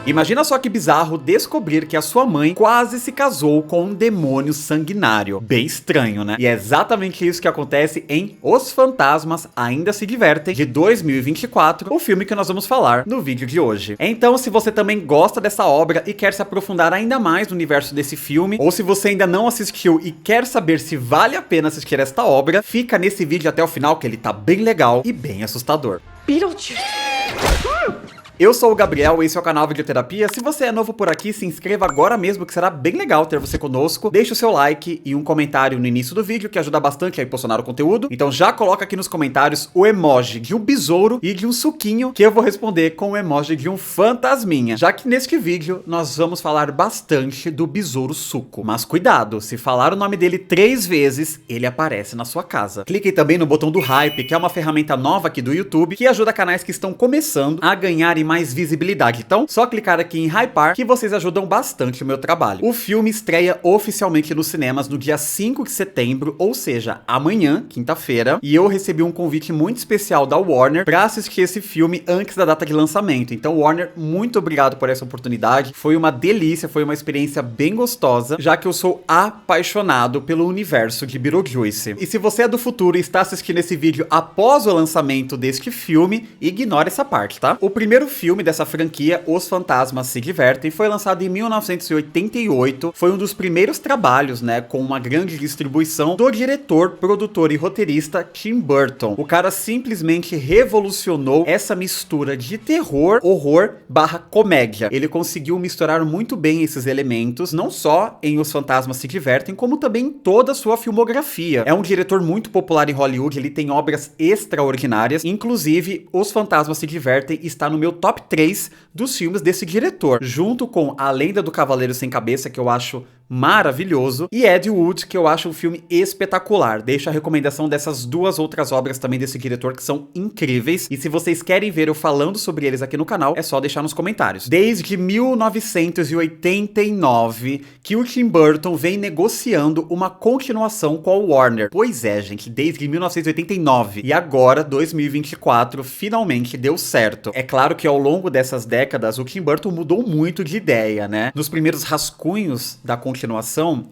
Imagina só que bizarro descobrir que a sua mãe quase se casou com um demônio sanguinário. Bem estranho, né? E é exatamente isso que acontece em Os Fantasmas Ainda Se Divertem, de 2024, o filme que nós vamos falar no vídeo de hoje. Então, se você também gosta dessa obra e quer se aprofundar ainda mais no universo desse filme, ou se você ainda não assistiu e quer saber se vale a pena assistir esta obra, fica nesse vídeo até o final que ele tá bem legal e bem assustador. Beetlejuice. Eu sou o Gabriel, esse é o canal Videoterapia. Se você é novo por aqui, se inscreva agora mesmo, que será bem legal ter você conosco. Deixe o seu like e um comentário no início do vídeo, que ajuda bastante a impulsionar o conteúdo. Então já coloca aqui nos comentários o emoji de um besouro e de um suquinho, que eu vou responder com o emoji de um fantasminha. Já que neste vídeo nós vamos falar bastante do besouro suco. Mas cuidado, se falar o nome dele 3 vezes, ele aparece na sua casa. Clique também no botão do hype, que é uma ferramenta nova aqui do YouTube, que ajuda canais que estão começando a ganharem mais visibilidade. Então, só clicar aqui em hypar que vocês ajudam bastante o meu trabalho. O filme estreia oficialmente nos cinemas no dia 5 de setembro, ou seja, amanhã, quinta-feira, e eu recebi um convite muito especial da Warner para assistir esse filme antes da data de lançamento. Então, Warner, muito obrigado por essa oportunidade. Foi uma delícia, foi uma experiência bem gostosa, já que eu sou apaixonado pelo universo de Beetlejuice. E se você é do futuro e está assistindo esse vídeo após o lançamento deste filme, ignore essa parte, tá? O primeiro filme dessa franquia, Os Fantasmas Se Divertem, foi lançado em 1988, foi um dos primeiros trabalhos, né, com uma grande distribuição do diretor, produtor e roteirista Tim Burton. O cara simplesmente revolucionou essa mistura de terror, horror barra comédia. Ele conseguiu misturar muito bem esses elementos, não só em Os Fantasmas Se Divertem, como também em toda a sua filmografia. É um diretor muito popular em Hollywood, ele tem obras extraordinárias, inclusive Os Fantasmas Se Divertem está no meu top 3 dos filmes desse diretor, junto com A Lenda do Cavaleiro Sem Cabeça, que eu acho maravilhoso, e Ed Wood, que eu acho um filme espetacular. Deixo a recomendação dessas duas outras obras também desse diretor, que são incríveis, e se vocês querem ver eu falando sobre eles aqui no canal, é só deixar nos comentários. Desde 1989 que o Tim Burton vem negociando uma continuação com a Warner. Pois é, gente, desde 1989, e agora, 2024, finalmente deu certo. É claro que ao longo dessas décadas, o Tim Burton mudou muito de ideia, né? Nos primeiros rascunhos da continuação,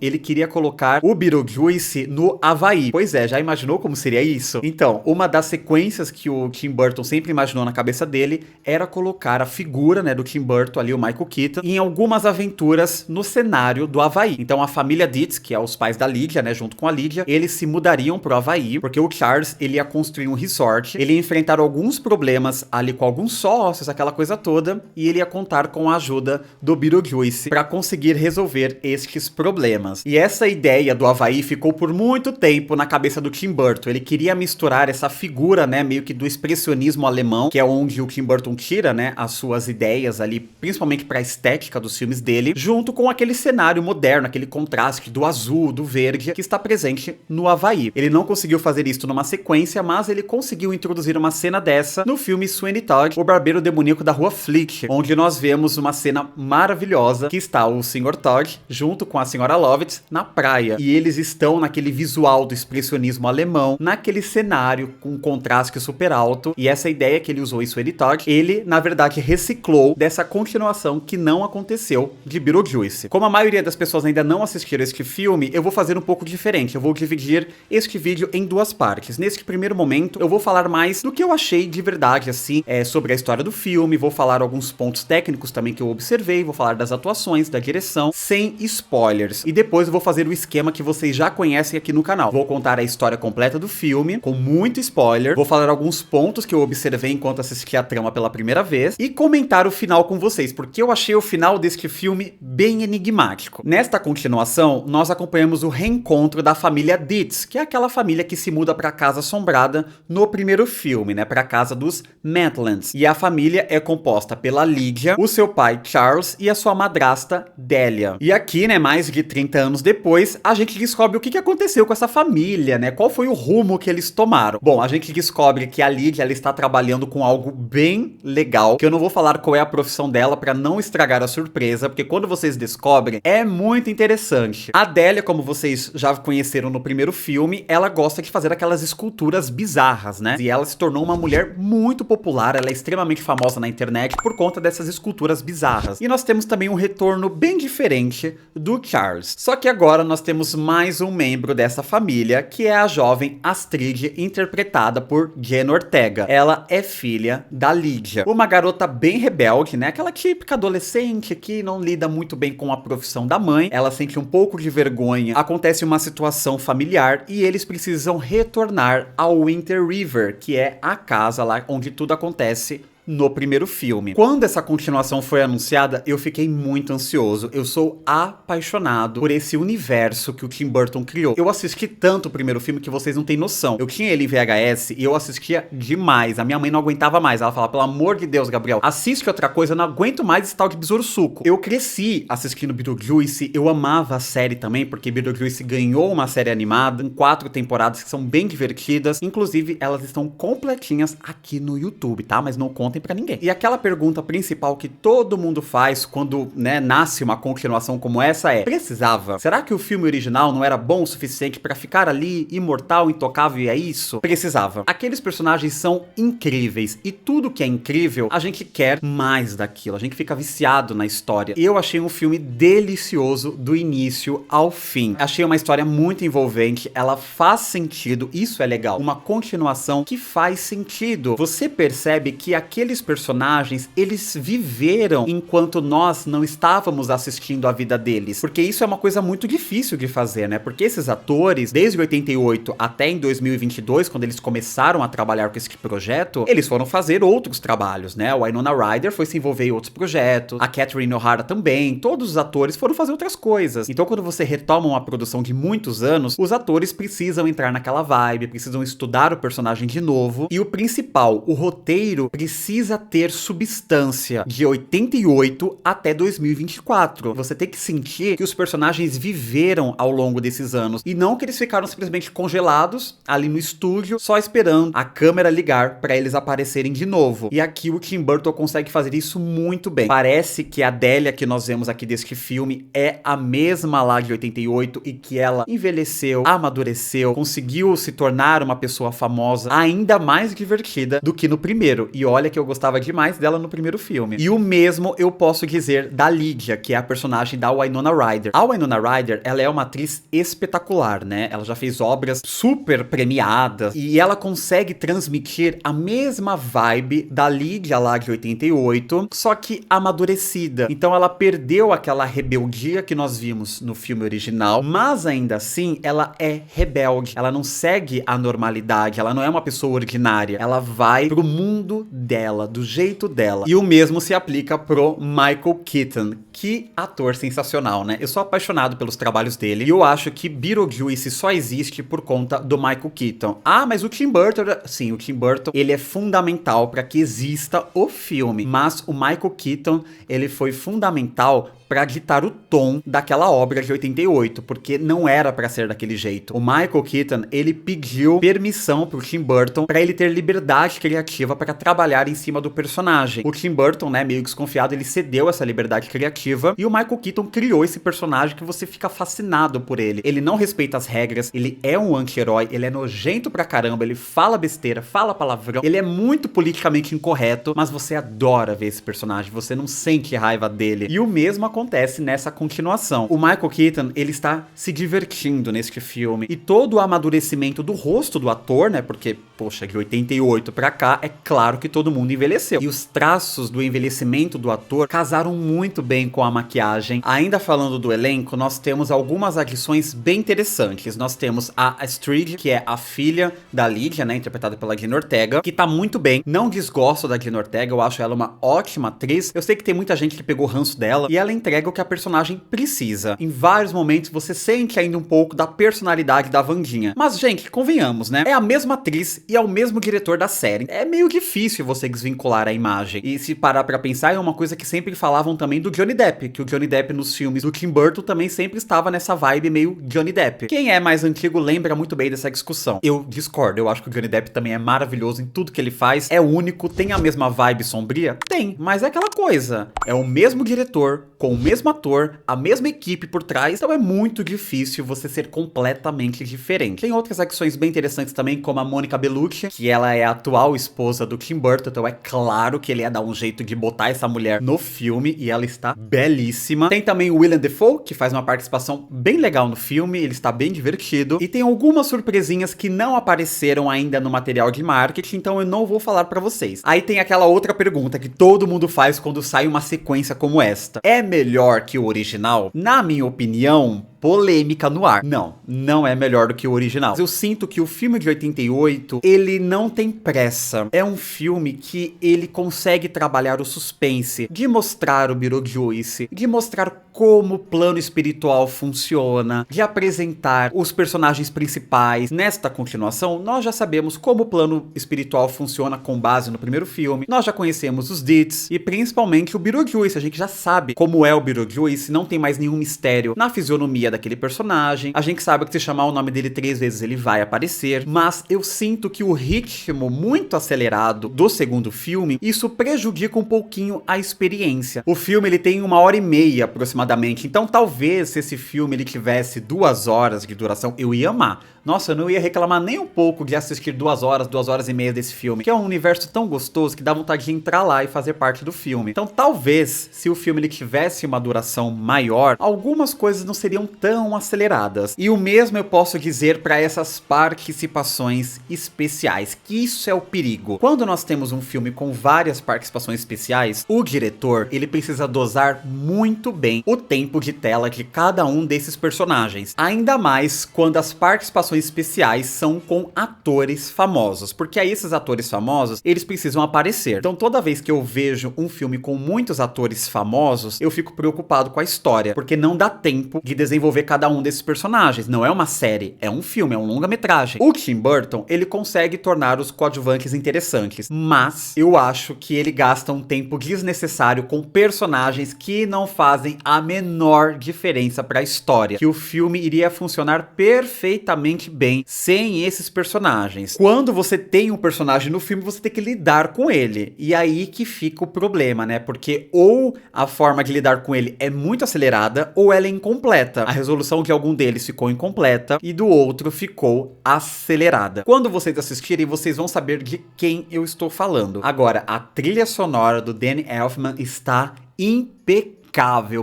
ele queria colocar o Beetlejuice no Havaí. Pois é, já imaginou como seria isso? Então, uma das sequências que o Tim Burton sempre imaginou na cabeça dele era colocar a figura, né, do Tim Burton ali, o Michael Keaton, em algumas aventuras no cenário do Havaí. Então, a família Dietz, que é os pais da Lydia, né, junto com a Lydia, eles se mudariam pro Havaí, porque o Charles, ele ia construir um resort, ele ia enfrentar alguns problemas ali com alguns sócios, aquela coisa toda, e ele ia contar com a ajuda do Beetlejuice para conseguir resolver estes problemas. E essa ideia do Havaí ficou por muito tempo na cabeça do Tim Burton. Ele queria misturar essa figura, né, meio que do expressionismo alemão, que é onde o Tim Burton tira, né, as suas ideias ali, principalmente para a estética dos filmes dele, junto com aquele cenário moderno, aquele contraste do azul, do verde, que está presente no Havaí. Ele não conseguiu fazer isso numa sequência, mas ele conseguiu introduzir uma cena dessa no filme Sweeney Todd, o barbeiro demoníaco da rua Fleet, onde nós vemos uma cena maravilhosa que está o Sr. Todd junto com a Sra. Lovett na praia. E eles estão naquele visual do expressionismo alemão, naquele cenário com um contraste super alto. E essa ideia que ele usou em Sweeney Todd, ele, na verdade, reciclou dessa continuação que não aconteceu de Beetlejuice. Como a maioria das pessoas ainda não assistiram este filme, eu vou fazer um pouco diferente. Eu vou dividir este vídeo em 2 partes. Neste primeiro momento, eu vou falar mais do que eu achei de verdade, assim, sobre a história do filme. Vou falar alguns pontos técnicos também que eu observei. Vou falar das atuações, da direção, sem spoilers. E depois eu vou fazer o esquema que vocês já conhecem aqui no canal. Vou contar a história completa do filme, com muito spoiler. Vou falar alguns pontos que eu observei enquanto assisti a trama pela primeira vez. E comentar o final com vocês, porque eu achei o final deste filme bem enigmático. Nesta continuação, nós acompanhamos o reencontro da família Dietz, que é aquela família que se muda pra Casa Assombrada no primeiro filme, né? Pra casa dos Maitlands. E a família é composta pela Lydia, o seu pai Charles e a sua madrasta Delia. E aqui, né, Mais de 30 anos depois, a gente descobre o que aconteceu com essa família, né? Qual foi o rumo que eles tomaram. Bom, a gente descobre que a Lydia, ela está trabalhando com algo bem legal, que eu não vou falar qual é a profissão dela pra não estragar a surpresa, porque quando vocês descobrem, é muito interessante. A Adélia, como vocês já conheceram no primeiro filme, ela gosta de fazer aquelas esculturas bizarras, né? E ela se tornou uma mulher muito popular, ela é extremamente famosa na internet por conta dessas esculturas bizarras. E nós temos também um retorno bem diferente do Charles. Só que agora nós temos mais um membro dessa família, que é a jovem Astrid, interpretada por Jenna Ortega. Ela é filha da Lydia, uma garota bem rebelde, né? Aquela típica adolescente que não lida muito bem com a profissão da mãe. Ela sente um pouco de vergonha. Acontece uma situação familiar e eles precisam retornar ao Winter River, que é a casa lá onde tudo acontece no primeiro filme. Quando essa continuação foi anunciada, eu fiquei muito ansioso. Eu sou apaixonado por esse universo que o Tim Burton criou. Eu assisti tanto o primeiro filme que vocês não têm noção. Eu tinha ele em VHS e eu assistia demais. A minha mãe não aguentava mais. Ela falava, pelo amor de Deus, Gabriel, assiste outra coisa, eu não aguento mais esse tal de Besouro Suco. Eu cresci assistindo Beetlejuice, eu amava a série também, porque Beetlejuice ganhou uma série animada, com 4 temporadas que são bem divertidas. Inclusive, elas estão completinhas aqui no YouTube, tá? Mas não contem pra ninguém. E aquela pergunta principal que todo mundo faz quando, né, nasce uma continuação como essa é: precisava? Será que o filme original não era bom o suficiente pra ficar ali, imortal, intocável, e é isso? Precisava. Aqueles personagens são incríveis, e tudo que é incrível, a gente quer mais daquilo, a gente fica viciado na história. Eu achei um filme delicioso do início ao fim. Achei uma história muito envolvente, ela faz sentido, isso é legal. Uma continuação que faz sentido. Você percebe que aqueles personagens, eles viveram enquanto nós não estávamos assistindo a vida deles. Porque isso é uma coisa muito difícil de fazer, né? Porque esses atores, desde 88 até em 2022, quando eles começaram a trabalhar com esse projeto, eles foram fazer outros trabalhos, né? O Winona Ryder foi se envolver em outros projetos, a Catherine O'Hara também, todos os atores foram fazer outras coisas. Então, quando você retoma uma produção de muitos anos, os atores precisam entrar naquela vibe, precisam estudar o personagem de novo, e o principal, o roteiro precisa ter substância de 88 até 2024. Você tem que sentir que os personagens viveram ao longo desses anos, e não que eles ficaram simplesmente congelados ali no estúdio, só esperando a câmera ligar pra eles aparecerem de novo. E aqui o Tim Burton consegue fazer isso muito bem. Parece que a Adélia que nós vemos aqui deste filme é a mesma lá de 88 e que ela envelheceu, amadureceu, conseguiu se tornar uma pessoa famosa ainda mais divertida do que no primeiro. E olha que eu gostava demais dela no primeiro filme. E o mesmo eu posso dizer da Lydia, que é a personagem da Winona Ryder. A Winona Ryder, ela é uma atriz espetacular, né? Ela já fez obras super premiadas e ela consegue transmitir a mesma vibe da Lydia lá de 88, só que amadurecida. Então ela perdeu aquela rebeldia que nós vimos no filme original, mas ainda assim ela é rebelde. Ela não segue a normalidade, ela não é uma pessoa ordinária. Ela vai pro mundo dela, do jeito dela. E o mesmo se aplica pro Michael Keaton. Que ator sensacional, né? Eu sou apaixonado pelos trabalhos dele e eu acho que Beetlejuice só existe por conta do Michael Keaton. Ah, mas o Tim Burton... Sim, o Tim Burton, ele é fundamental para que exista o filme, mas o Michael Keaton, ele foi fundamental para ditar o tom daquela obra de 88, porque não era para ser daquele jeito. O Michael Keaton, ele pediu permissão pro Tim Burton para ele ter liberdade criativa para trabalhar em cima do personagem. O Tim Burton, né, meio desconfiado, ele cedeu essa liberdade criativa e o Michael Keaton criou esse personagem que você fica fascinado por ele. Ele não respeita as regras, ele é um anti-herói, ele é nojento pra caramba, ele fala besteira, fala palavrão, ele é muito politicamente incorreto, mas você adora ver esse personagem, você não sente raiva dele. E o mesmo acontece nessa continuação. O Michael Keaton, ele está se divertindo neste filme, e todo o amadurecimento do rosto do ator, né, porque, poxa, de 88 pra cá, é claro que todo mundo envelheceu. E os traços do envelhecimento do ator casaram muito bem com a maquiagem. Ainda falando do elenco, nós temos algumas adições bem interessantes. Nós temos a Astrid, que é a filha da Lydia, né, interpretada pela Jenna Ortega, que tá muito bem. Não desgosto da Jenna Ortega, eu acho ela uma ótima atriz. Eu sei que tem muita gente que pegou ranço dela, e ela entrega o que a personagem precisa. Em vários momentos você sente ainda um pouco da personalidade da Wandinha. Mas, gente, convenhamos, né? É a mesma atriz e é o mesmo diretor da série. É meio difícil você desvincular a imagem. E se parar pra pensar, é uma coisa que sempre falavam também do Johnny Depp, que o Johnny Depp nos filmes do Tim Burton também sempre estava nessa vibe meio Johnny Depp. Quem é mais antigo lembra muito bem dessa discussão. Eu discordo, eu acho que o Johnny Depp também é maravilhoso em tudo que ele faz, é único, tem a mesma vibe sombria? Tem, mas é aquela coisa, é o mesmo diretor, com o mesmo ator, a mesma equipe por trás, então é muito difícil você ser completamente diferente. Tem outras adições bem interessantes também, como a Monica Bellucci, que ela é a atual esposa do Tim Burton, então é claro que ele ia dar um jeito de botar essa mulher no filme, e ela está belíssima. Tem também o Willem Dafoe, que faz uma participação bem legal no filme, ele está bem divertido, e tem algumas surpresinhas que não apareceram ainda no material de marketing, então eu não vou falar pra vocês. Aí tem aquela outra pergunta que todo mundo faz quando sai uma sequência como esta. É melhor que o original? Na minha opinião, polêmica no ar. Não, não é melhor do que o original. Eu sinto que o filme de 88, ele não tem pressa. É um filme que ele consegue trabalhar o suspense, de mostrar o Beetlejuice, de mostrar como o plano espiritual funciona, de apresentar os personagens principais. Nesta continuação, nós já sabemos como o plano espiritual funciona com base no primeiro filme. Nós já conhecemos os Deeds e principalmente o Beetlejuice. A gente já sabe como é o Beetlejuice, não tem mais nenhum mistério na fisionomia daquele personagem. A gente sabe que se chamar o nome dele 3 vezes ele vai aparecer, mas eu sinto que o ritmo muito acelerado do segundo filme, isso prejudica um pouquinho a experiência. O filme ele tem 1h30 aproximadamente, então talvez se esse filme ele tivesse 2 horas de duração, eu ia amar. Nossa, eu não ia reclamar nem um pouco de assistir 2 horas, 2h30 desse filme, que é um universo tão gostoso que dá vontade de entrar lá e fazer parte do filme. Então talvez, se o filme ele tivesse uma duração maior, algumas coisas não seriam tão aceleradas. E o mesmo eu posso dizer para essas participações especiais, que isso é o perigo. Quando nós temos um filme com várias participações especiais, o diretor, ele precisa dosar muito bem o tempo de tela de cada um desses personagens. Ainda mais quando as participações especiais são com atores famosos, porque aí esses atores famosos, eles precisam aparecer. Então toda vez que eu vejo um filme com muitos atores famosos, eu fico preocupado com a história, porque não dá tempo de desenvolver cada um desses personagens. Não é uma série, é um filme, é um longa-metragem. O Tim Burton, ele consegue tornar os coadjuvantes interessantes, mas eu acho que ele gasta um tempo desnecessário com personagens que não fazem a menor diferença para a história, que o filme iria funcionar perfeitamente bem sem esses personagens. Quando você tem um personagem no filme, você tem que lidar com ele, e aí que fica o problema, né? Porque ou a forma de lidar com ele é muito acelerada, ou ela é incompleta. A resolução de algum deles ficou incompleta e do outro ficou acelerada. Quando vocês assistirem, vocês vão saber de quem eu estou falando. Agora, a trilha sonora do Danny Elfman está impecável.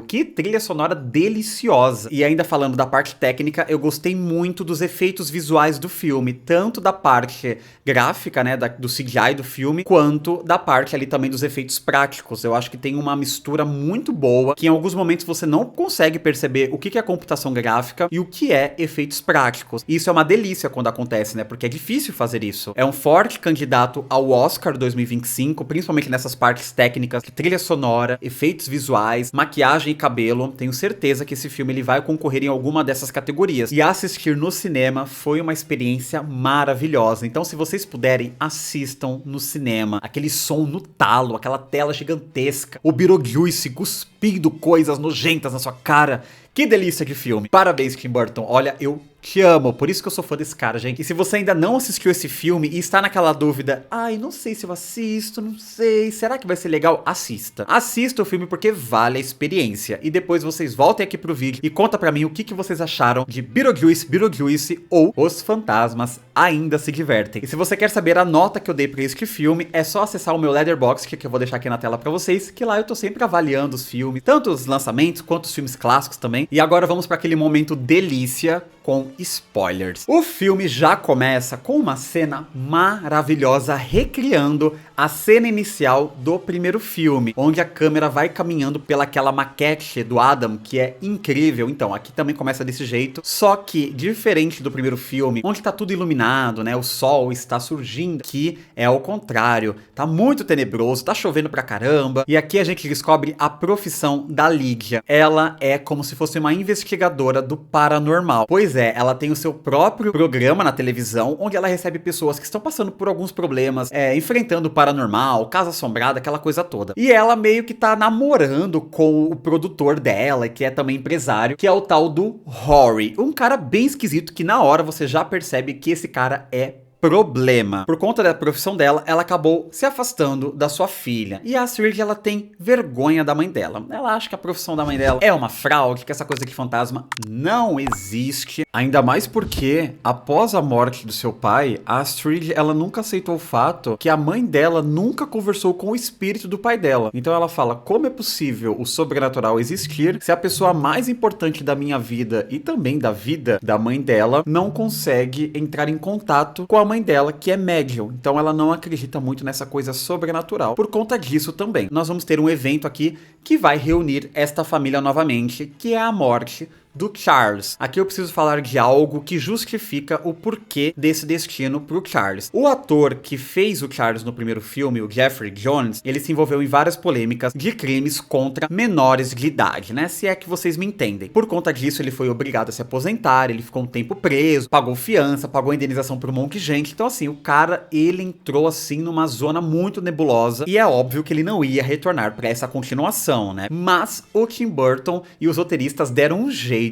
Que trilha sonora deliciosa. E ainda falando da parte técnica, eu gostei muito dos efeitos visuais do filme, tanto da parte gráfica, né, do CGI do filme, quanto da parte ali também dos efeitos práticos. Eu acho que tem uma mistura muito boa, que em alguns momentos você não consegue perceber o que é computação gráfica e o que é efeitos práticos. E isso é uma delícia quando acontece, né, porque é difícil fazer isso. É um forte candidato ao Oscar 2025, principalmente nessas partes técnicas, trilha sonora, efeitos visuais, maquiagem e cabelo. Tenho certeza que esse filme ele vai concorrer em alguma dessas categorias. E assistir no cinema foi uma experiência maravilhosa. Então, se vocês puderem, assistam no cinema. Aquele som no talo, aquela tela gigantesca, o Beetlejuice cuspindo coisas nojentas na sua cara. Que delícia de filme. Parabéns, Tim Burton. Olha, eu te amo, por isso que eu sou fã desse cara, gente. E se você ainda não assistiu esse filme e está naquela dúvida, ai, não sei se eu assisto, não sei, será que vai ser legal? Assista. Assista o filme porque vale a experiência. E depois vocês voltem aqui pro vídeo e conta pra mim o que vocês acharam de Beetlejuice ou Os Fantasmas Ainda Se Divertem. E se você quer saber a nota que eu dei pra este filme, é só acessar o meu Letterboxd, que eu vou deixar aqui na tela pra vocês, que lá eu tô sempre avaliando os filmes, tanto os lançamentos quanto os filmes clássicos também. E agora vamos pra aquele momento delícia com spoilers. O filme já começa com uma cena maravilhosa recriando a cena inicial do primeiro filme, onde a câmera vai caminhando pelaquela maquete do Adam, que é incrível. Então, aqui também começa desse jeito, só que diferente do primeiro filme, onde tá tudo iluminado, né, o sol está surgindo, aqui é ao contrário, tá muito tenebroso, tá chovendo pra caramba, e aqui a gente descobre a profissão da Lydia. Ela é como se fosse fosse uma investigadora do paranormal. Pois é, ela tem o seu próprio programa na televisão, onde ela recebe pessoas que estão passando por alguns problemas, enfrentando o paranormal, casa assombrada, aquela coisa toda. E ela meio que tá namorando com o produtor dela, que é também empresário, que é o tal do Rory. Um cara bem esquisito que na hora você já percebe que esse cara é problema. Por conta da profissão dela, ela acabou se afastando da sua filha. E a Astrid, ela tem vergonha da mãe dela. Ela acha que a profissão da mãe dela é uma fraude, que essa coisa de fantasma não existe. Ainda mais porque, após a morte do seu pai, a Astrid, ela nunca aceitou o fato que a mãe dela nunca conversou com o espírito do pai dela. Então ela fala, como é possível o sobrenatural existir se a pessoa mais importante da minha vida e também da vida da mãe dela não consegue entrar em contato com a mãe dela, que é médium. Então ela não acredita muito nessa coisa sobrenatural. Por conta disso também, nós vamos ter um evento aqui que vai reunir esta família novamente, que é a morte do Charles. Aqui eu preciso falar de algo que justifica o porquê desse destino pro Charles. O ator que fez o Charles no primeiro filme, o Jeffrey Jones, ele se envolveu em várias polêmicas de crimes contra menores de idade, né? Se é que vocês me entendem. Por conta disso, ele foi obrigado a se aposentar, ele ficou um tempo preso, pagou fiança, pagou indenização por um monte de gente. Então assim, o cara, ele entrou assim numa zona muito nebulosa e é óbvio que ele não ia retornar pra essa continuação, né? Mas o Tim Burton e os roteiristas deram um jeito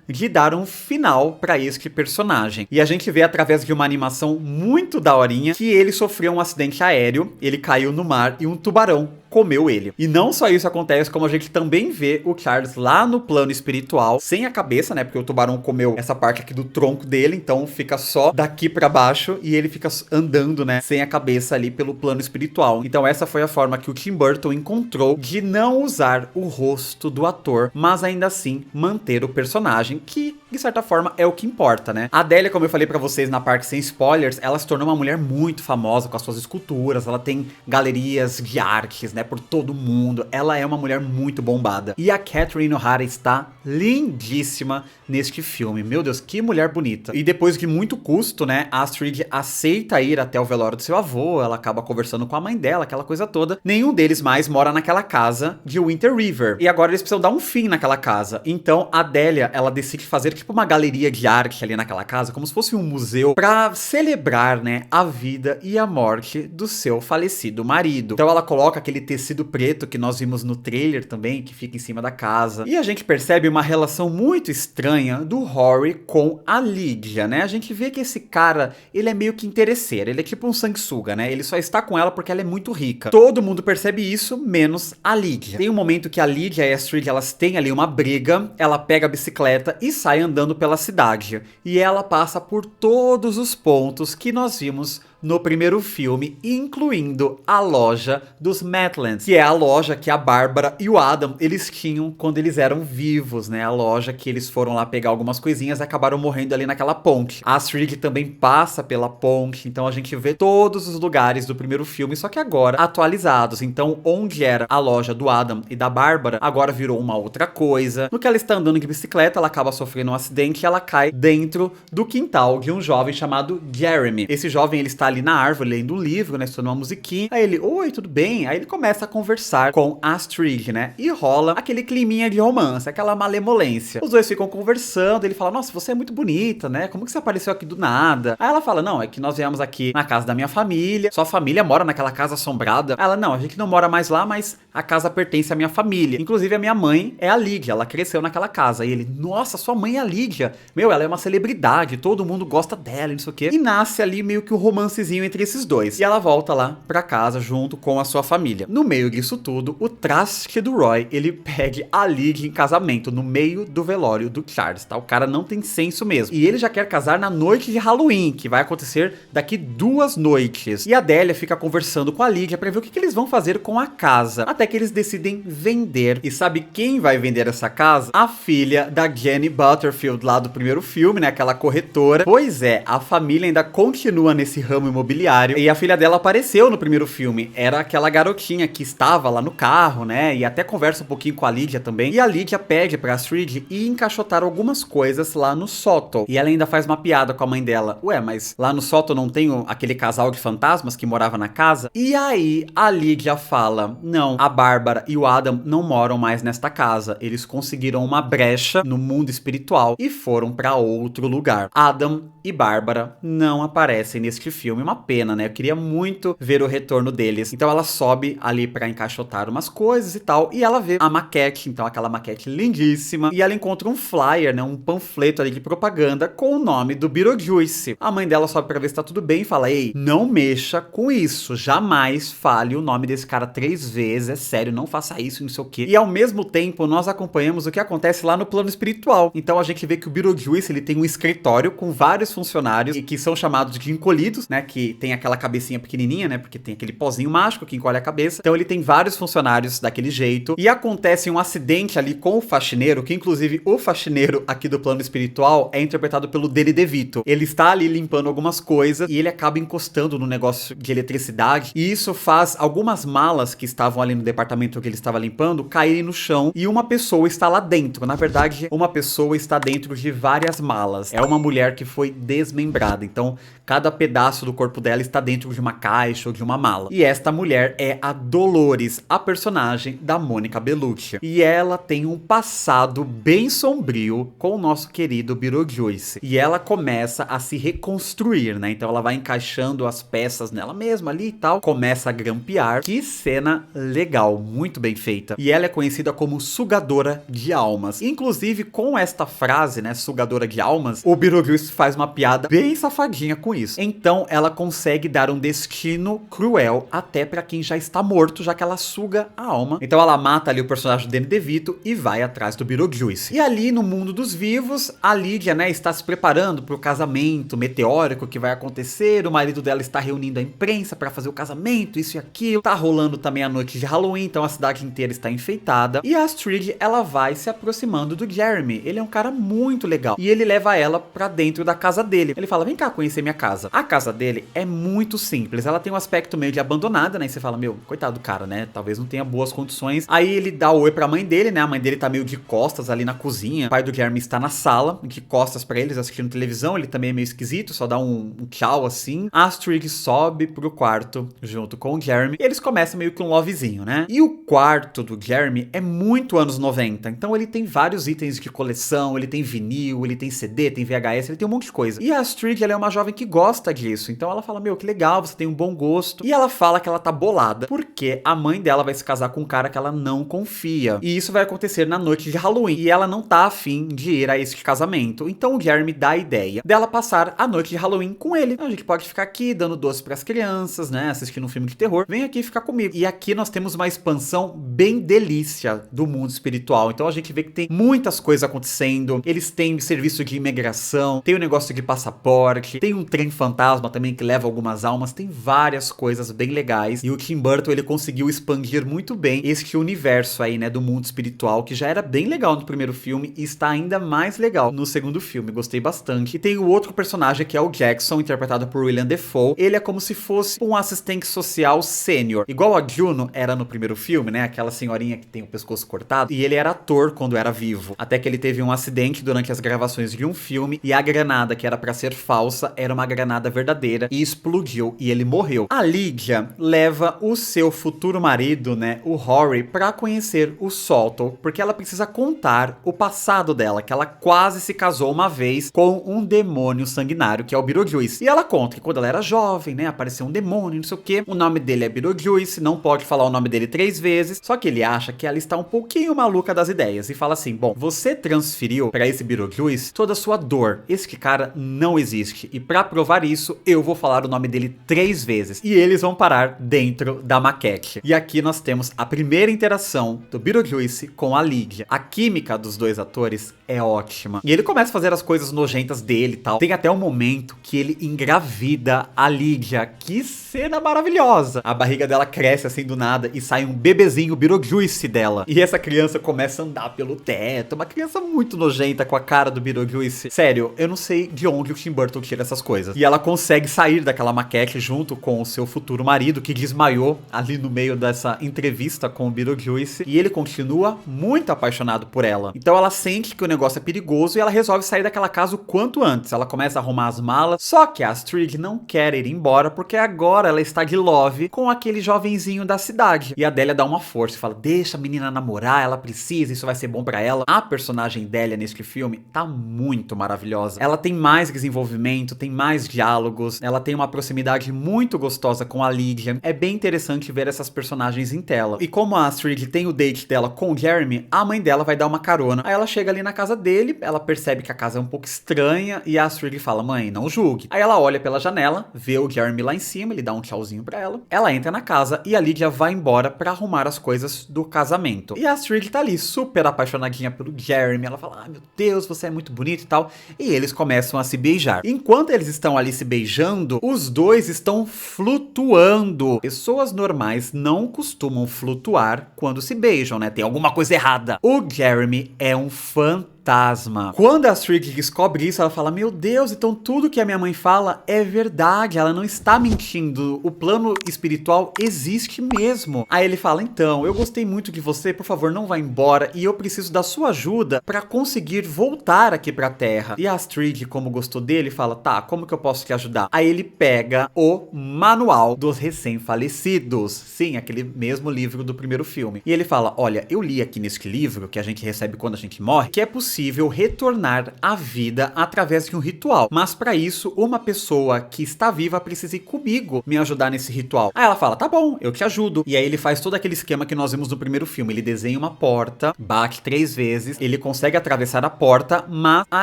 de dar um final pra este personagem. E a gente vê através de uma animação muito daorinha que ele sofreu um acidente aéreo, ele caiu no mar e um tubarão comeu ele. E não só isso acontece, como a gente também vê o Charles lá no plano espiritual, sem a cabeça, né? Porque o tubarão comeu essa parte aqui do tronco dele, então fica só daqui pra baixo e ele fica andando, né? Sem a cabeça ali pelo plano espiritual. Então essa foi a forma que o Tim Burton encontrou de não usar o rosto do ator, mas ainda assim manter o personagem, que de certa forma é o que importa, né? A Adélia, como eu falei pra vocês na parte sem spoilers, ela se tornou uma mulher muito famosa com as suas esculturas, ela tem galerias de artes, né, por todo mundo. Ela é uma mulher muito bombada. E a Catherine O'Hara está lindíssima neste filme. Meu Deus, que mulher bonita. E depois de muito custo, né, a Astrid aceita ir até o velório do seu avô, ela acaba conversando com a mãe dela, aquela coisa toda. Nenhum deles mais mora naquela casa de Winter River. E agora eles precisam dar um fim naquela casa. Então a Adélia, ela decide fazer tipo uma galeria de arte ali naquela casa, como se fosse um museu, pra celebrar, né, a vida e a morte do seu falecido marido. Então ela coloca aquele tecido preto que nós vimos no trailer também, que fica em cima da casa. E a gente percebe uma relação muito estranha do Rory com a Lydia, né? A gente vê que esse cara, ele é meio que interesseiro, ele é tipo um sanguessuga, né? Ele só está com ela porque ela é muito rica. Todo mundo percebe isso, menos a Lydia. Tem um momento que a Lydia e a Astrid, elas têm ali uma briga, ela pega a bicicleta e sai andando pela cidade. E ela passa por todos os pontos que nós vimos no primeiro filme, incluindo a loja dos Maitlands, que é a loja que a Bárbara e o Adam, eles tinham quando eles eram vivos, né? A loja que eles foram lá pegar algumas coisinhas e acabaram morrendo ali naquela ponte. A Astrid também passa pela ponte, então a gente vê todos os lugares do primeiro filme, só que agora atualizados. Então, onde era a loja do Adam e da Bárbara, agora virou uma outra coisa. No que ela está andando de bicicleta, ela acaba sofrendo um acidente e ela cai dentro do quintal de um jovem chamado Jeremy. Esse jovem, ele está ali na árvore, lendo um livro, né, estudando uma musiquinha. Aí ele, oi, tudo bem? Aí ele começa a conversar com a Astrid, né, e rola aquele climinha de romance, aquela malemolência. Os dois ficam conversando, ele fala, nossa, você é muito bonita, né, como que você apareceu aqui do nada? Aí ela fala, não, é que nós viemos aqui na casa da minha família, sua família mora naquela casa assombrada. Aí ela, não, a gente não mora mais lá, mas a casa pertence à minha família. Inclusive, a minha mãe é a Lydia, ela cresceu naquela casa. E ele, nossa, sua mãe é a Lydia. Meu, ela é uma celebridade, todo mundo gosta dela, não sei o quê. E nasce ali meio que um romancezinho entre esses dois. E ela volta lá pra casa junto com a sua família. No meio disso tudo, o traste do Roy, ele pede a Lydia em casamento, no meio do velório do Charles, tá? O cara não tem senso mesmo. E ele já quer casar na noite de Halloween, que vai acontecer daqui 2 noites. E a Adélia fica conversando com a Lydia pra ver o que eles vão fazer com a casa. Até que eles decidem vender. E sabe quem vai vender essa casa? A filha da Jenny Butterfield, lá do primeiro filme, né? Aquela corretora. Pois é, a família ainda continua nesse ramo imobiliário. E a filha dela apareceu no primeiro filme. Era aquela garotinha que estava lá no carro, né? E até conversa um pouquinho com a Lydia também. E a Lydia pede pra Astrid ir encaixotar algumas coisas lá no sótão. E ela ainda faz uma piada com a mãe dela. Ué, mas lá no sótão não tem aquele casal de fantasmas que morava na casa? E aí a Lydia fala: não, a Bárbara e o Adam não moram mais nesta casa. Eles conseguiram uma brecha no mundo espiritual e foram pra outro lugar. Adam e Bárbara não aparecem neste filme. Uma pena, né? Eu queria muito ver o retorno deles. Então ela sobe ali pra encaixotar umas coisas e tal. E ela vê a maquete, então aquela maquete lindíssima. E ela encontra um flyer, né? Um panfleto ali de propaganda com o nome do Beetlejuice. A mãe dela sobe pra ver se tá tudo bem e fala: ei, não mexa com isso. Jamais fale o nome desse cara 3 vezes. É sério, não faça isso, não sei o quê. E ao mesmo tempo, nós acompanhamos o que acontece lá no plano espiritual. Então a gente vê que o Beetlejuice, ele tem um escritório com vários funcionários e que são chamados de encolhidos, né? Que tem aquela cabecinha pequenininha, né? Porque tem aquele pozinho mágico que encolhe a cabeça. Então ele tem vários funcionários daquele jeito. E acontece um acidente ali com o faxineiro, que inclusive o faxineiro aqui do plano espiritual é interpretado pelo Danny DeVito. Ele está ali limpando algumas coisas e ele acaba encostando no negócio de eletricidade. E isso faz algumas malas que estavam ali no departamento que ele estava limpando caírem no chão e uma pessoa está lá dentro. Na verdade, uma pessoa está dentro de várias malas. É uma mulher que foi desmembrada. Então, cada pedaço do corpo dela está dentro de uma caixa ou de uma mala. E esta mulher é a Dolores, a personagem da Mônica Bellucci. E ela tem um passado bem sombrio com o nosso querido Beetlejuice. E ela começa a se reconstruir, né? Então ela vai encaixando as peças nela mesma ali e tal. Começa a grampear. Que cena legal, muito bem feita. E ela é conhecida como sugadora de almas. Inclusive, com esta frase, né, sugadora de almas, o Beetlejuice faz uma piada bem safadinha com isso. Então ela consegue dar um destino cruel até pra quem já está morto, já que ela suga a alma. Então ela mata ali o personagem do Danny DeVito e vai atrás do Beetlejuice. E ali no mundo dos vivos, a Lydia, né, está se preparando pro casamento meteórico que vai acontecer. O marido dela está reunindo a imprensa pra fazer o casamento, isso e aquilo. Tá rolando também a noite de Halloween, então a cidade inteira está enfeitada. E a Astrid, ela vai se aproximando do Jeremy. Ele é um cara muito legal. E ele leva ela pra dentro da casa dele. Ele fala: vem cá conhecer minha casa. A casa dele é muito simples. Ela tem um aspecto meio de abandonada, né? E você fala: meu, coitado do cara, né? Talvez não tenha boas condições. Aí ele dá o oi pra mãe dele, né? A mãe dele tá meio de costas ali na cozinha. O pai do Jeremy está na sala, de costas pra eles, assistindo televisão. Ele também é meio esquisito, só dá um tchau assim. A Astrid sobe pro quarto junto com o Jeremy. E eles começam meio que um lovezinho, né? E o quarto do Jeremy é muito anos 90. Então ele tem vários itens de coleção. Ele tem vinil, ele tem CD, tem VHS, ele tem um monte de coisa. E a Astrid, ela é uma jovem que gosta disso. Então ela fala: meu, que legal, você tem um bom gosto. E ela fala que ela tá bolada, porque a mãe dela vai se casar com um cara que ela não confia. E isso vai acontecer na noite de Halloween. E ela não tá afim de ir a esse casamento. Então o Jeremy dá a ideia dela passar a noite de Halloween com ele. A gente pode ficar aqui dando doce pras crianças, né? Assistindo um filme de terror. Vem aqui ficar comigo. E aqui nós temos uma expansão bem delícia do mundo espiritual. Então a gente vê que tem muitas coisas acontecendo. Eles têm serviço de imigração, tem o negócio de passaporte, tem um trem fantasma também que leva algumas almas, tem várias coisas bem legais. E o Tim Burton, ele conseguiu expandir muito bem este universo aí, né, do mundo espiritual, que já era bem legal no primeiro filme e está ainda mais legal no segundo filme. Gostei bastante. E tem o outro personagem que é o Jackson, interpretado por William Dafoe. Ele é como se fosse um assistente social sênior, igual a Juno era no primeiro filme, né, aquela senhorinha que tem o pescoço cortado. E ele era ator quando era vivo, até que ele teve um acidente durante as gravações de um filme e a granada que era pra ser falsa era uma granada verdadeira e explodiu e ele morreu. A Lydia leva o seu futuro marido, né, o Rory, pra conhecer o Salto, porque ela precisa contar o passado dela, que ela quase se casou uma vez com um demônio sanguinário, que é o Beetlejuice. E ela conta que quando ela era jovem, né, apareceu um demônio, não sei o que, o nome dele é Beetlejuice, não pode falar o nome dele 3 vezes, só que ele acha que ela está um pouquinho maluca das ideias e fala assim: bom, você transferiu pra esse Beetlejuice toda a sua dor, esse cara não existe, e pra provar isso, eu vou falar o nome dele 3 vezes, e eles vão parar dentro da maquete. E aqui nós temos a primeira interação do Beetlejuice com a Lydia. A química dos dois atores é ótima, e ele começa a fazer as coisas nojentas dele e tal. Tem até um momento que ele engravida a Lydia. Que cena maravilhosa! A barriga dela cresce assim do nada e sai um bebezinho Beetlejuice dela, e essa criança começa a andar pelo teto, uma criança muito nojenta com a cara do Beetlejuice. Sério, eu não sei de onde o Tim Burton tira essas coisas. E ela consegue sair sair daquela maquete junto com o seu futuro marido, que desmaiou ali no meio dessa entrevista com o Beetlejuice, e ele continua muito apaixonado por ela. Então ela sente que o negócio é perigoso e ela resolve sair daquela casa o quanto antes. Ela começa a arrumar as malas, só que a Astrid não quer ir embora porque agora ela está de love com aquele jovenzinho da cidade. E a Délia dá uma força e fala: deixa a menina namorar, ela precisa, isso vai ser bom pra ela. A personagem Délia neste filme tá muito maravilhosa. Ela tem mais desenvolvimento, tem mais diálogos, ela tem uma proximidade muito gostosa com a Lydia. É bem interessante ver essas personagens em tela. E como a Astrid tem o date dela com o Jeremy, a mãe dela vai dar uma carona. Aí ela chega ali na casa dele, ela percebe que a casa é um pouco estranha e a Astrid fala: mãe, não julgue. Aí ela olha pela janela, vê o Jeremy lá em cima, ele dá um tchauzinho pra ela. Ela entra na casa e a Lydia vai embora pra arrumar as coisas do casamento. E a Astrid tá ali super apaixonadinha pelo Jeremy. Ela fala: ah, meu Deus, você é muito bonito e tal. E eles começam a se beijar. Enquanto eles estão ali se beijando, os dois estão flutuando. Pessoas normais não costumam flutuar quando se beijam, né? Tem alguma coisa errada. O Jeremy é um fantasma. Quando a Astrid descobre isso, ela fala: meu Deus, então tudo que a minha mãe fala é verdade, ela não está mentindo, o plano espiritual existe mesmo. Aí ele fala: então, eu gostei muito de você, por favor, não vá embora e eu preciso da sua ajuda para conseguir voltar aqui pra Terra. E a Astrid, como gostou dele, fala: tá, como que eu posso te ajudar? Aí ele pega o Manual dos Recém-Falecidos, sim, aquele mesmo livro do primeiro filme, e ele fala: olha, eu li aqui nesse livro, que a gente recebe quando a gente morre, que é possível retornar à vida através de um ritual. Mas para isso, uma pessoa que está viva precisa ir comigo me ajudar nesse ritual. Aí ela fala: tá bom, eu te ajudo. E aí ele faz todo aquele esquema que nós vimos no primeiro filme. Ele desenha uma porta, bate 3 vezes, ele consegue atravessar a porta, mas a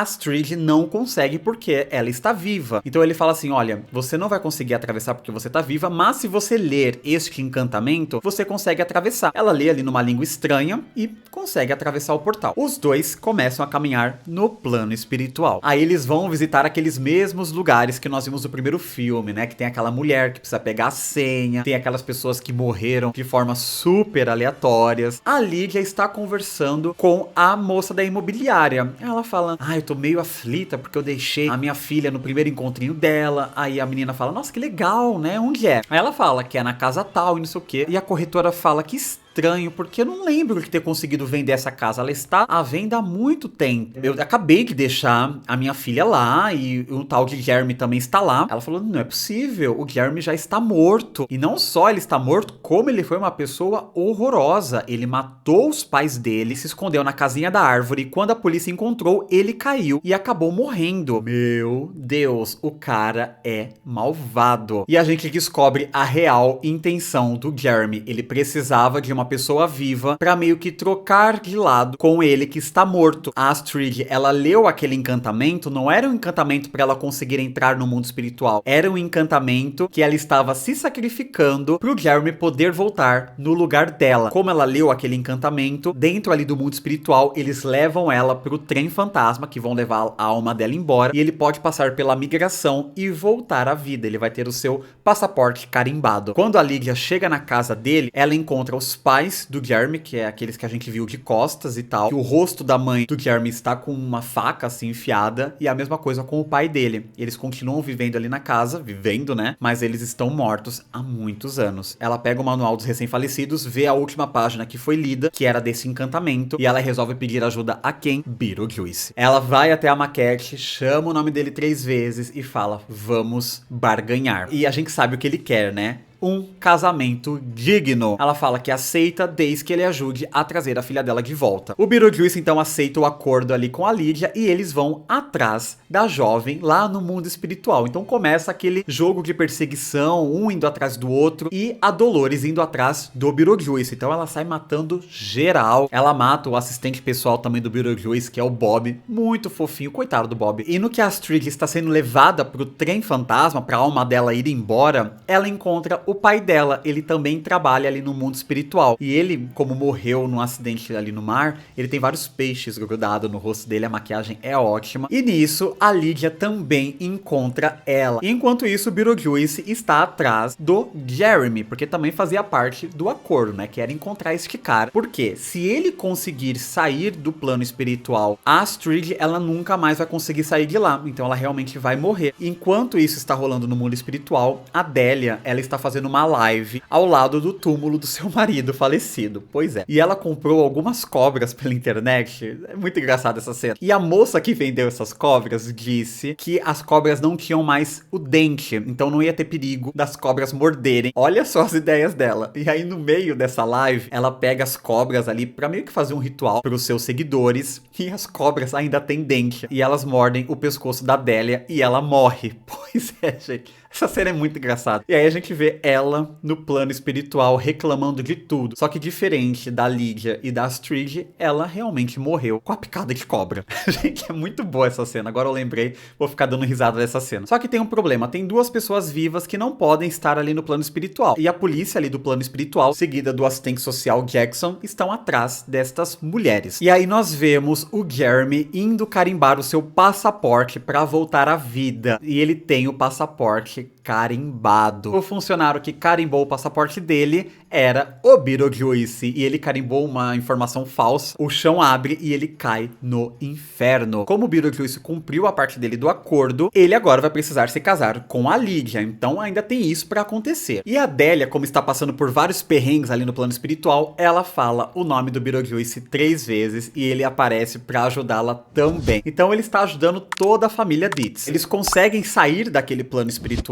Astrid não consegue porque ela está viva. Então ele fala assim: olha, você não vai conseguir atravessar porque você está viva, mas se você ler este encantamento, você consegue atravessar. Ela lê ali numa língua estranha e consegue atravessar o portal. Os dois começam a caminhar no plano espiritual. Aí eles vão visitar aqueles mesmos lugares que nós vimos no primeiro filme, né? Que tem aquela mulher que precisa pegar a senha, tem aquelas pessoas que morreram de formas super aleatórias. A Lydia está conversando com a moça da imobiliária. Ela fala: ah, eu tô meio aflita porque eu deixei a minha filha no primeiro encontrinho dela. Aí a menina fala: nossa, que legal, né? Onde é? Aí ela fala que é na casa tal e não sei o quê. E a corretora fala que estranho, porque eu não lembro de ter conseguido vender essa casa. Ela está à venda há muito tempo. Eu acabei de deixar a minha filha lá e o tal de Jeremy também está lá. Ela falou: não é possível, o Jeremy já está morto. E não só ele está morto, como ele foi uma pessoa horrorosa. Ele matou os pais dele, se escondeu na casinha da árvore e quando a polícia encontrou, ele caiu e acabou morrendo. Meu Deus, o cara é malvado. E a gente descobre a real intenção do Jeremy. Ele precisava de uma pessoa viva pra meio que trocar de lado com ele que está morto. A Astrid, ela leu aquele encantamento, não era um encantamento pra ela conseguir entrar no mundo espiritual, era um encantamento que ela estava se sacrificando pro Jeremy poder voltar no lugar dela. Como ela leu aquele encantamento, dentro ali do mundo espiritual, eles levam ela pro trem fantasma, que vão levar a alma dela embora, e ele pode passar pela migração e voltar à vida. Ele vai ter o seu passaporte carimbado. Quando a Lydia chega na casa dele, ela encontra os pais do Jeremy, que é aqueles que a gente viu de costas e tal, que o rosto da mãe do Jeremy está com uma faca assim enfiada, e a mesma coisa com o pai dele. Eles continuam vivendo ali na casa, vivendo, né? Mas eles estão mortos há muitos anos. Ela pega o manual dos recém-falecidos, vê a última página que foi lida, que era desse encantamento, e ela resolve pedir ajuda a quem? Beetlejuice. Ela vai até a maquete, chama o nome dele 3 vezes e fala: vamos barganhar. E a gente sabe o que ele quer, né? Um casamento digno. Ela fala que aceita desde que ele ajude a trazer a filha dela de volta. O Beetlejuice então aceita o acordo ali com a Lydia e eles vão atrás da jovem lá no mundo espiritual. Então começa aquele jogo de perseguição, um indo atrás do outro e a Dolores indo atrás do Beetlejuice. Então ela sai matando geral. Ela mata o assistente pessoal também do Beetlejuice, que é o Bob, muito fofinho, coitado do Bob. E no que a Astrid está sendo levada pro trem fantasma, pra alma dela ir embora, ela encontra o pai dela, ele também trabalha ali no mundo espiritual. E ele, como morreu num acidente ali no mar, ele tem vários peixes grudados no rosto dele, a maquiagem é ótima. E nisso, a Lydia também encontra ela. Enquanto isso, o Beetlejuice está atrás do Jeremy, porque também fazia parte do acordo, né? Que era encontrar este cara. Porque se ele conseguir sair do plano espiritual, a Astrid, ela nunca mais vai conseguir sair de lá. Então ela realmente vai morrer. Enquanto isso está rolando no mundo espiritual, a Delia, ela está fazendo uma live ao lado do túmulo do seu marido falecido. Pois é. E ela comprou algumas cobras pela internet. É muito engraçado essa cena. E a moça que vendeu essas cobras disse que as cobras não tinham mais o dente. Então não ia ter perigo das cobras morderem. Olha só as ideias dela. E aí no meio dessa live, ela pega as cobras ali pra meio que fazer um ritual para os seus seguidores. E as cobras ainda têm dente. E elas mordem o pescoço da Delia e ela morre. Pois é, gente. Essa cena é muito engraçada. E aí a gente vê ela no plano espiritual reclamando de tudo. Só que diferente da Lydia e da Astrid, ela realmente morreu com a picada de cobra. Gente, é muito boa essa cena. Agora eu lembrei, vou ficar dando risada dessa cena. Só que tem um problema. Tem duas pessoas vivas que não podem estar ali no plano espiritual. E a polícia ali do plano espiritual, seguida do assistente social Jackson, estão atrás destas mulheres. E aí nós vemos o Jeremy indo carimbar o seu passaporte para voltar à vida. E ele tem o passaporte carimbado. O funcionário que carimbou o passaporte dele era o Beetlejuice e ele carimbou uma informação falsa. O chão abre e ele cai no inferno. Como o Beetlejuice cumpriu a parte dele do acordo, ele agora vai precisar se casar com a Lydia. Então ainda tem isso pra acontecer. E a Delia, como está passando por vários perrengues ali no plano espiritual, ela fala o nome do Beetlejuice 3 vezes e ele aparece pra ajudá-la também. Então ele está ajudando toda a família Dietz. Eles conseguem sair daquele plano espiritual.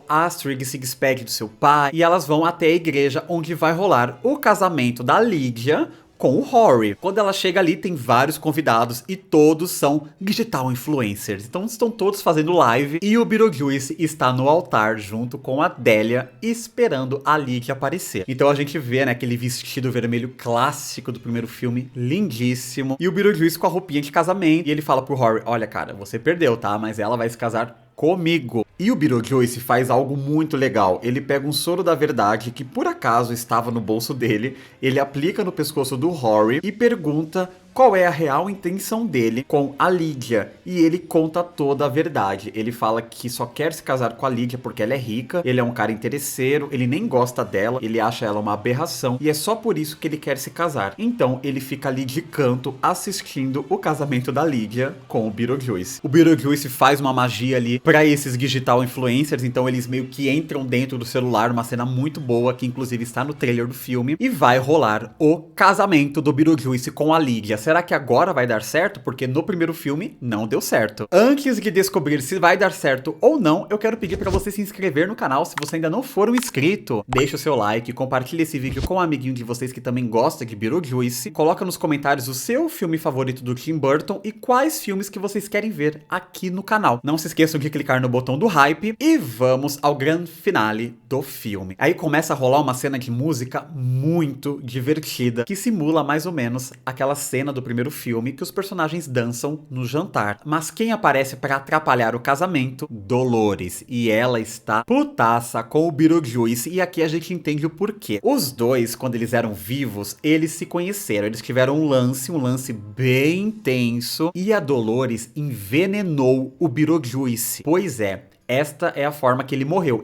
A Astrid se despede do seu pai e elas vão até a igreja onde vai rolar o casamento da Lydia com o Rory. Quando ela chega ali, tem vários convidados e todos são digital influencers. Então estão todos fazendo live e o Beetlejuice está no altar junto com a Delia esperando a Lydia aparecer. Então a gente vê, né, aquele vestido vermelho clássico do primeiro filme, lindíssimo. E o Beetlejuice com a roupinha de casamento. E ele fala pro Rory, olha cara, você perdeu, tá? Mas ela vai se casar comigo. E o Beetlejuice faz algo muito legal. Ele pega um soro da verdade que por acaso estava no bolso dele, ele aplica no pescoço do Rory e pergunta qual é a real intenção dele com a Lydia. E ele conta toda a verdade. Ele fala que só quer se casar com a Lydia porque ela é rica, ele é um cara interesseiro, ele nem gosta dela, ele acha ela uma aberração e é só por isso que ele quer se casar. Então ele fica ali de canto assistindo o casamento da Lydia com o Beetlejuice. O Beetlejuice faz uma magia ali pra esses digital influencers, então eles meio que entram dentro do celular, uma cena muito boa que inclusive está no trailer do filme, e vai rolar o casamento do Beetlejuice com a Lydia. Será que agora vai dar certo? Porque no primeiro filme não deu certo. Antes de descobrir se vai dar certo ou não, eu quero pedir pra você se inscrever no canal se você ainda não for um inscrito. Deixa o seu like, compartilha esse vídeo com um amiguinho de vocês que também gosta de Beetlejuice. Coloca nos comentários o seu filme favorito do Tim Burton e quais filmes que vocês querem ver aqui no canal. Não se esqueçam de clicar no botão do hype e vamos ao grande finale do filme. Aí começa a rolar uma cena de música muito divertida que simula mais ou menos aquela cena do primeiro filme que os personagens dançam no jantar. Mas quem aparece para atrapalhar o casamento? Dolores. E ela está putaça com o Beetlejuice e aqui a gente entende o porquê. Os dois, quando eles eram vivos, eles se conheceram. Eles tiveram um lance bem intenso e a Dolores envenenou o Beetlejuice. Pois é. Esta é a forma que ele morreu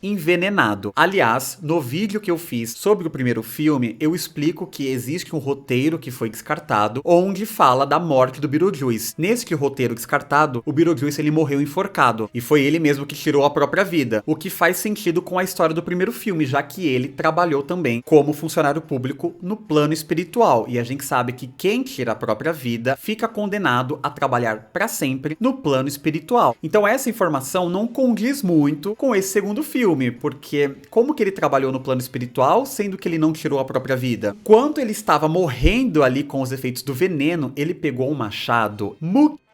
envenenado. Aliás, no vídeo que eu fiz sobre o primeiro filme, eu explico que existe um roteiro que foi descartado, onde fala da morte do Beetlejuice. Neste roteiro descartado, o Beetlejuice ele morreu enforcado, e foi ele mesmo que tirou a própria vida, o que faz sentido com a história do primeiro filme, já que ele trabalhou também como funcionário público no plano espiritual, e a gente sabe que quem tira a própria vida fica condenado a trabalhar para sempre no plano espiritual. Então essa informação não condiz muito com esse segundo filme, porque como que ele trabalhou no plano espiritual, sendo que ele não tirou a própria vida? Quando ele estava morrendo ali com os efeitos do veneno, ele pegou um machado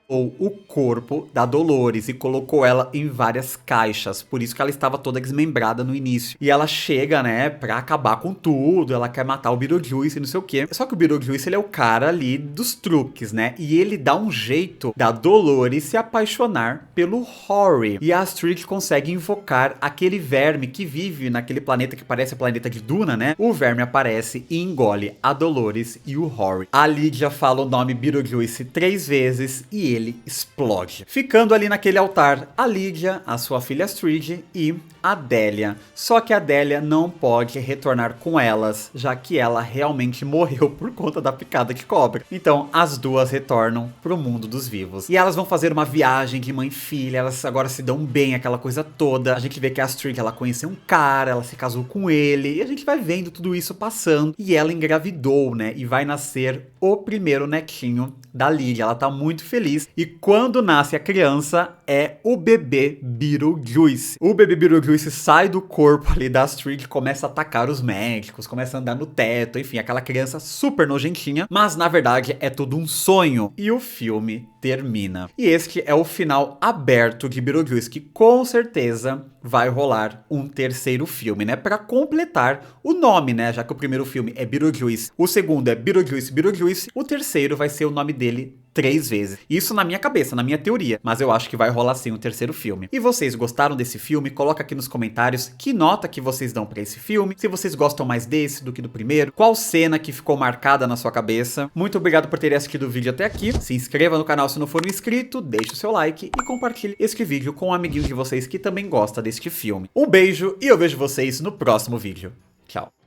ou o corpo da Dolores e colocou ela em várias caixas, por isso que ela estava toda desmembrada no início. E ela chega, né, pra acabar com tudo, ela quer matar o Beetlejuice e não sei o quê. Só que o Beetlejuice, ele é o cara ali dos truques, né, e ele dá um jeito da Dolores se apaixonar pelo Rory. E a Astrid consegue invocar aquele verme que vive naquele planeta que parece o planeta de Duna, né? O verme aparece e engole a Dolores e o Rory. A Lydia fala o nome Beetlejuice 3 vezes e ele explode. Ficando ali naquele altar, a Lydia, a sua filha Astrid e a Delia. Só que a Delia não pode retornar com elas, já que ela realmente morreu por conta da picada de cobra. Então, as duas retornam pro mundo dos vivos. E elas vão fazer uma viagem de mãe e filha, elas agora se dão bem, aquela coisa toda. A gente vê que a Astrid, ela conheceu um cara, ela se casou com ele, e a gente vai vendo tudo isso passando. E ela engravidou, né? E vai nascer o primeiro netinho da Lydia. Ela tá muito feliz. E quando nasce a criança, é o bebê Beetlejuice. O bebê Beetlejuice sai do corpo ali da Astrid, começa a atacar os médicos, começa a andar no teto, enfim, aquela criança super nojentinha. Mas na verdade é tudo um sonho. E o filme termina. E este é o final aberto de Beetlejuice, que com certeza vai rolar um terceiro filme, né? Pra completar o nome, né? Já que o primeiro filme é Beetlejuice, o segundo é Beetlejuice, Beetlejuice, o terceiro vai ser o nome dele 3 vezes. Isso na minha cabeça, na minha teoria. Mas eu acho que vai rolar sim o terceiro filme. E vocês gostaram desse filme? Coloca aqui nos comentários que nota que vocês dão pra esse filme. Se vocês gostam mais desse do que do primeiro. Qual cena que ficou marcada na sua cabeça. Muito obrigado por terem assistido o vídeo até aqui. Se inscreva no canal se não for inscrito. Deixe o seu like e compartilhe este vídeo com um amiguinho de vocês que também gosta deste filme. Um beijo e eu vejo vocês no próximo vídeo. Tchau.